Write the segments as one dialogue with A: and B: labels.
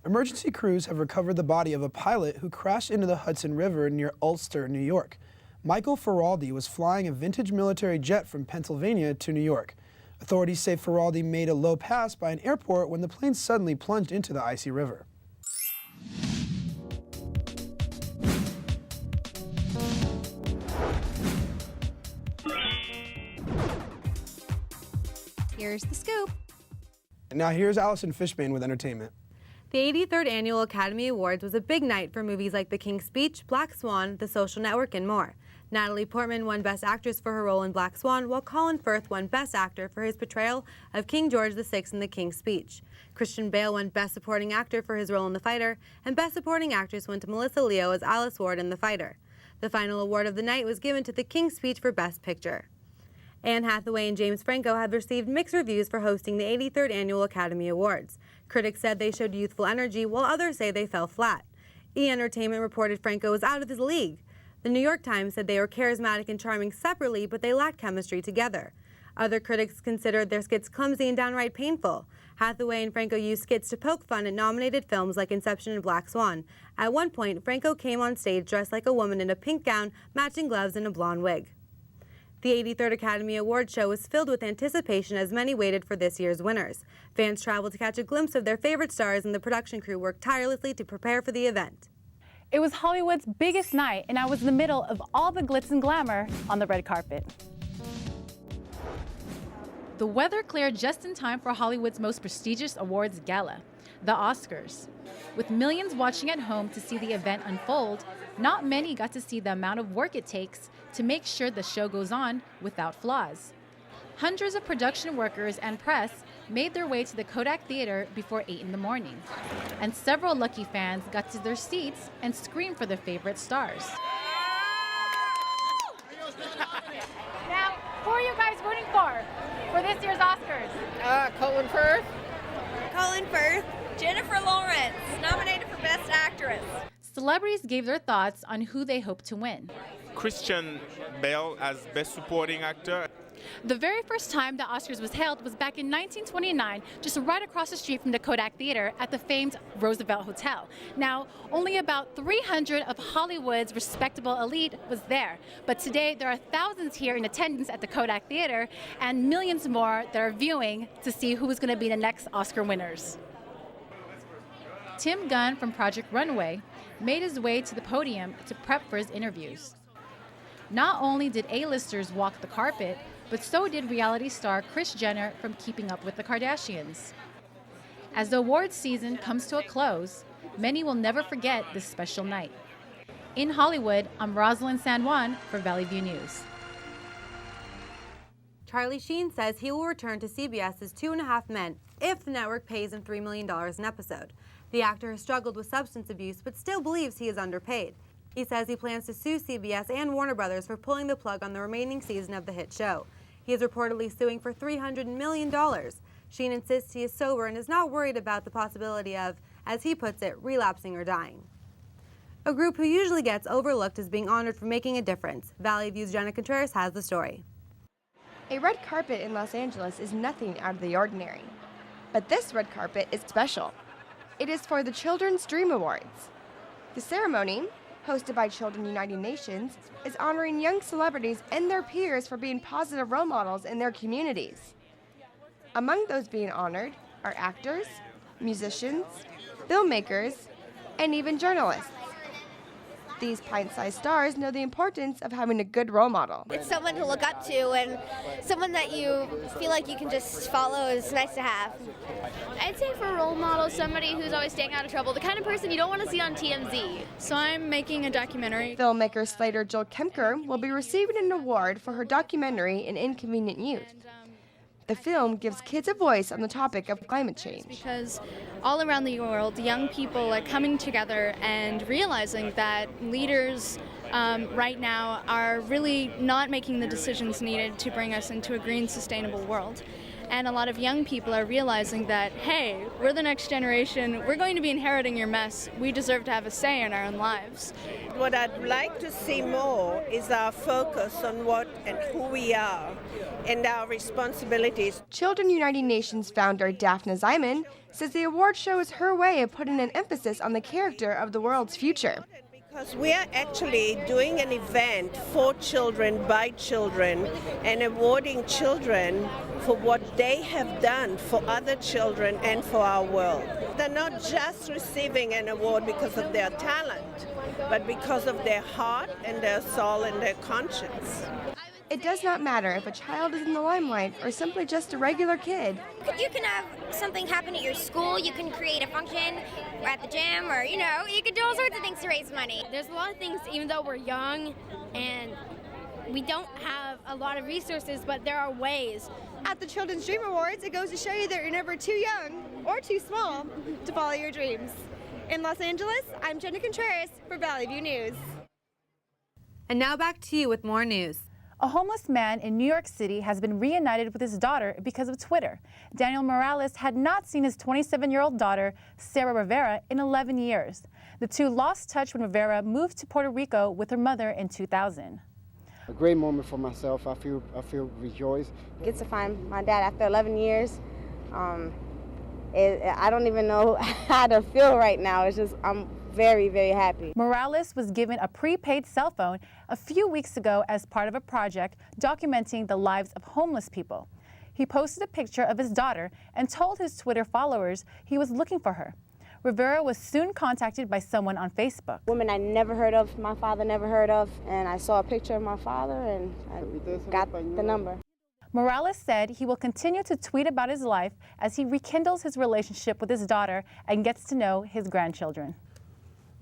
A: Emergency crews have recovered the body of a pilot who crashed into the Hudson River near Ulster, New York. Michael Ferraldi was flying a vintage military jet from Pennsylvania to New York. Authorities say Ferraldi made a low pass by an airport when the plane suddenly plunged into the icy river.
B: Here's the scoop.
A: Now here's Allison Fishbane with entertainment.
C: The 83rd Annual Academy Awards was a big night for movies like The King's Speech, Black Swan, The Social Network, and more. Natalie Portman won Best Actress for her role in Black Swan, while Colin Firth won Best Actor for his portrayal of King George VI in The King's Speech. Christian Bale won Best Supporting Actor for his role in The Fighter, and Best Supporting Actress went to Melissa Leo as Alice Ward in The Fighter. The final award of the night was given to The King's Speech for Best Picture. Anne Hathaway and James Franco have received mixed reviews for hosting the 83rd Annual Academy Awards. Critics said they showed youthful energy, while others say they fell flat. E! Entertainment reported Franco was out of his league. The New York Times said they were charismatic and charming separately, but they lacked chemistry together. Other critics considered their skits clumsy and downright painful. Hathaway and Franco used skits to poke fun at nominated films like Inception and Black Swan. At one point, Franco came on stage dressed like a woman in a pink gown, matching gloves, and a blonde wig. The 83rd Academy Awards show was filled with anticipation as many waited for this year's winners. Fans traveled to catch a glimpse of their favorite stars, and the production crew worked tirelessly to prepare for the event.
D: It was Hollywood's biggest night, and I was in the middle of all the glitz and glamour on the red carpet.
E: The weather cleared just in time for Hollywood's most prestigious awards gala, the Oscars. With millions watching at home to see the event unfold, not many got to see the amount of work it takes to make sure the show goes on without flaws. Hundreds of production workers and press made their way to the Kodak Theater before 8 in the morning. And several lucky fans got to their seats and screamed for their favorite stars.
D: Now, who are you guys rooting for this year's Oscars?
F: Colin Firth.
B: Colin Firth. Jennifer Lawrence, nominated for Best Actress.
E: Celebrities gave their thoughts on who they hope to win.
G: Christian Bale as Best Supporting Actor.
D: The very first time the Oscars was held was back in 1929, just right across the street from the Kodak Theater at the famed Roosevelt Hotel. Now, only about 300 of Hollywood's respectable elite was there. But today, there are thousands here in attendance at the Kodak Theater and millions more that are viewing to see who's going to be the next Oscar winners. Tim Gunn from Project Runway made his way to the podium to prep for his interviews. Not only did A-listers walk the carpet, but so did reality star Kris Jenner from Keeping Up with the Kardashians. As the awards season comes to a close, many will never forget this special night. In Hollywood, I'm Rosalind San Juan for Valley View News.
C: Charlie Sheen says he will return to CBS's 2.5 Men if the network pays him $3 million an episode. The actor has struggled with substance abuse but still believes he is underpaid. He says he plans to sue CBS and Warner Brothers for pulling the plug on the remaining season of the hit show. He is reportedly suing for $300 million. Sheen insists he is sober and is not worried about the possibility of, as he puts it, relapsing or dying. A group who usually gets overlooked is being honored for making a difference. Valley View's Jenna Contreras has the story.
H: A red carpet in Los Angeles is nothing out of the ordinary. But this red carpet is special. It is for the Children's Dream Awards. The ceremony, hosted by Children United Nations, is honoring young celebrities and their peers for being positive role models in their communities. Among those being honored are actors, musicians, filmmakers, and even journalists. These pint-sized stars know the importance of having a good role model.
I: It's someone to look up to and someone that you feel like you can just follow is nice to have.
J: I'd say for a role model, somebody who's always staying out of trouble, the kind of person you don't want to see on TMZ. So I'm making a documentary.
H: Filmmaker Slater Joel Kemker will be receiving an award for her documentary An Inconvenient Youth. The film gives kids a voice on the topic of climate change.
J: Because all around the world, young people are coming together and realizing that leaders right now are really not making the decisions needed to bring us into a green, sustainable world. and a lot of young people are realizing that, hey, we're the next generation, we're going to be inheriting your mess, we deserve to have a say in our own lives.
F: What I'd like to see more is our focus on what and who we are and our responsibilities.
H: Children United Nations founder Daphne Ziman says the award show is her way of putting an emphasis on the character of the world's future.
F: Because we are actually doing an event for children, by children, and awarding children for what they have done for other children and for our world. They're not just receiving an award because of their talent, but because of their heart and their soul and their conscience.
H: It does not matter if a child is in the limelight or simply just a regular kid.
I: You can have something happen at your school, you can create a function at the gym, or, you can do all sorts of things to raise money.
K: There's a lot of things, even though we're young and we don't have a lot of resources, but there are ways.
H: At the Children's Dream Awards, it goes to show you that you're never too young or too small to follow your dreams. In Los Angeles, I'm Jenna Contreras for Valley View News.
C: And now back to you with more news.
E: A homeless man in New York City has been reunited with his daughter because of Twitter. Daniel Morales had not seen his 27-year-old daughter, Sarah Rivera, in 11 years. The two lost touch when Rivera moved to Puerto Rico with her mother in 2000.
L: A great moment for myself. I feel rejoiced.
M: Get to find my dad after 11 years. I don't even know how to feel right now. It's just, I'm very, very happy.
E: Morales was given a prepaid cell phone a few weeks ago as part of a project documenting the lives of homeless people. He posted a picture of his daughter and told his Twitter followers he was looking for her. Rivera was soon contacted by someone on Facebook.
M: Women I never heard of, my father never heard of, and I saw a picture of my father and I got the number.
E: Morales said he will continue to tweet about his life as he rekindles his relationship with his daughter and gets to know his grandchildren.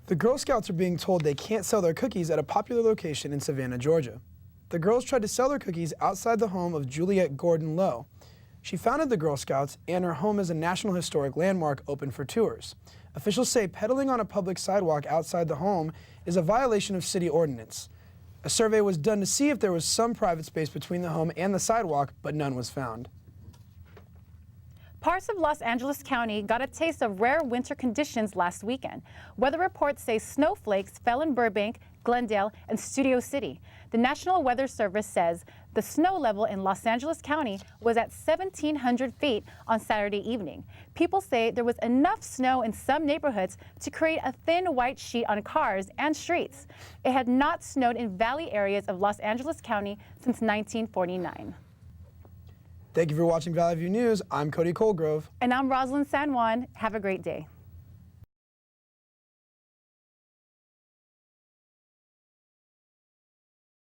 A: The Girl Scouts are being told they can't sell their cookies at a popular location in Savannah, Georgia. The girls tried to sell their cookies outside the home of Juliette Gordon Lowe. She founded the Girl Scouts, and her home is a National Historic Landmark open for tours. Officials say peddling on a public sidewalk outside the home is a violation of city ordinance. A survey was done to see if there was some private space between the home and the sidewalk, but none was found.
E: Parts of Los Angeles County got a taste of rare winter conditions last weekend. Weather reports say snowflakes fell in Burbank, Glendale, and Studio City. The National Weather Service says the snow level in Los Angeles County was at 1,700 feet on Saturday evening. People say there was enough snow in some neighborhoods to create a thin white sheet on cars and streets. It had not snowed in valley areas of Los Angeles County since 1949.
A: Thank you for watching Valley View News. I'm Cody Colgrove.
E: And I'm Rosalind San Juan. Have a great day.